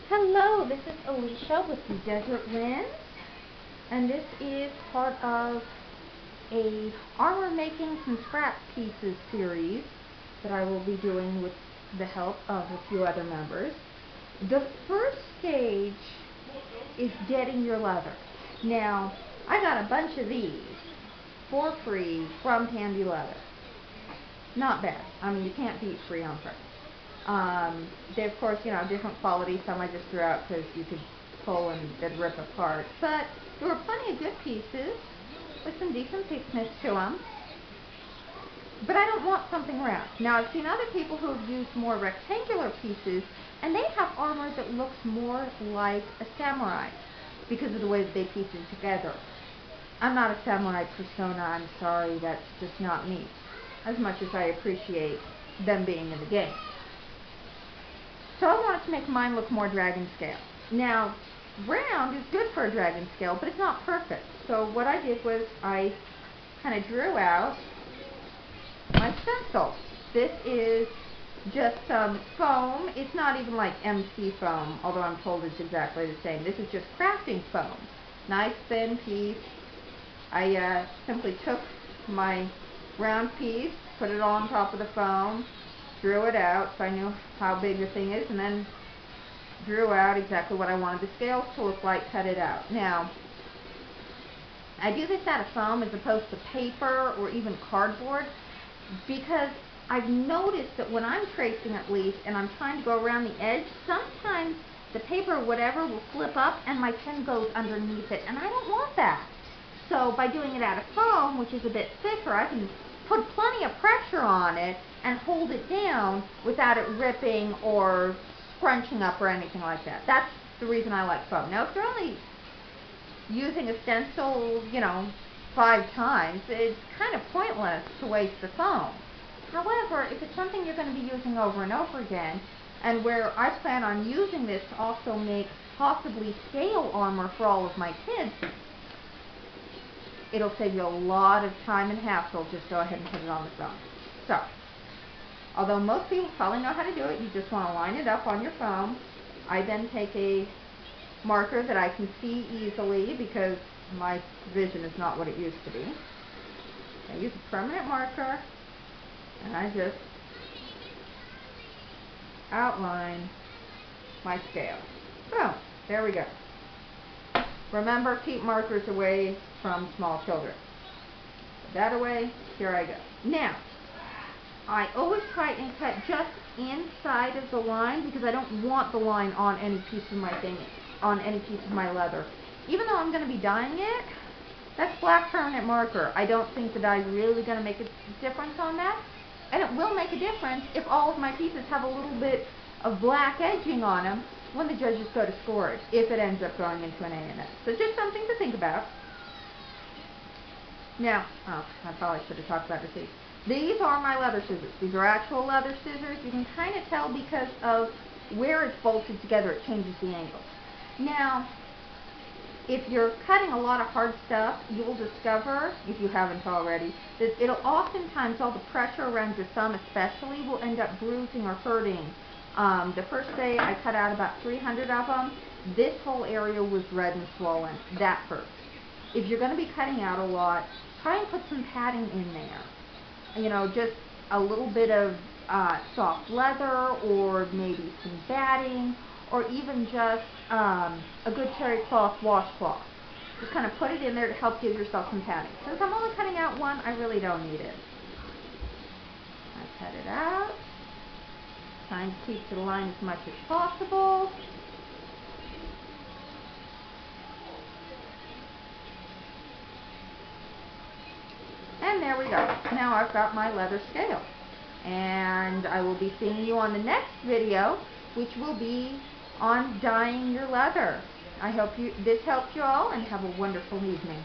Hello, this is Alicia with the Desert Winds, and this is part of a armor making some scrap pieces series that I will be doing with the help of a few other members. The first stage is getting your leather. Now, I got a bunch of these for free from Tandy Leather. Not bad. I mean, you can't beat free on price. They, of course, different quality. Some I just threw out because you could pull and they'd rip apart. But there were plenty of good pieces with some decent thickness to them. But I don't want something round. Now, I've seen other people who have used more rectangular pieces, and they have armor that looks more like a samurai because of the way that they piece it together. I'm not a samurai persona. I'm sorry, that's just not me. As much as I appreciate them being in the game. So I wanted to make mine look more dragon scale. Now, round is good for a dragon scale, but it's not perfect. So what I did was I kind of drew out my stencil. This is just some foam. It's not even like MC foam, although I'm told it's exactly the same. This is just crafting foam. Nice thin piece. I simply took my round piece, put it on top of the foam, drew it out so I knew how big the thing is, and then drew out exactly what I wanted the scales to look like, cut it out. Now, I do this out of foam as opposed to paper or even cardboard because I've noticed that when I'm tracing at least and I'm trying to go around the edge, sometimes the paper or whatever will flip up and my pen goes underneath it, and I don't want that. So by doing it out of foam, which is a bit thicker, I can put plenty of pressure on it and hold it down without it ripping or scrunching up or anything like that. That's the reason I like foam. Now, if you're only using a stencil, 5 times, it's kind of pointless to waste the foam. However, if it's something you're going to be using over and over again, and where I plan on using this to also make possibly scale armor for all of my kids, it'll save you a lot of time and hassle. Just go ahead and put it on the foam. So, although most people probably know how to do it, you just want to line it up on your foam. I then take a marker that I can see easily because my vision is not what it used to be. I use a permanent marker and I just outline my scale. Boom, there we go. Remember, keep markers away from small children. Put that away, here I go. Now, I always try and cut just inside of the line because I don't want the line on any piece of my thing, on any piece of my leather. Even though I'm going to be dyeing it, that's black permanent marker. I don't think the dye is really going to make a difference on that. And it will make a difference if all of my pieces have a little bit of black edging on them when the judges go to score it, if it ends up going into an A&S. So just something to think about. Now, I probably should have talked about this. These are my leather scissors. These are actual leather scissors. You can kind of tell because of where it's bolted together, it changes the angles. Now, if you're cutting a lot of hard stuff, you'll discover, if you haven't already, that it'll oftentimes, all the pressure around your thumb especially, will end up bruising or hurting. The first day I cut out about 300 of them. This whole area was red and swollen. That hurt. If you're going to be cutting out a lot, try and put some padding in there. Just a little bit of soft leather, or maybe some batting, or even just a good terry cloth washcloth. Just kind of put it in there to help give yourself some padding. Since I'm only cutting out one, I really don't need it. I cut it out. Trying to keep to the line as much as possible. And there we go. Now I've got my leather scale. And I will be seeing you on the next video, which will be on dyeing your leather. I hope this helped you all, and have a wonderful evening.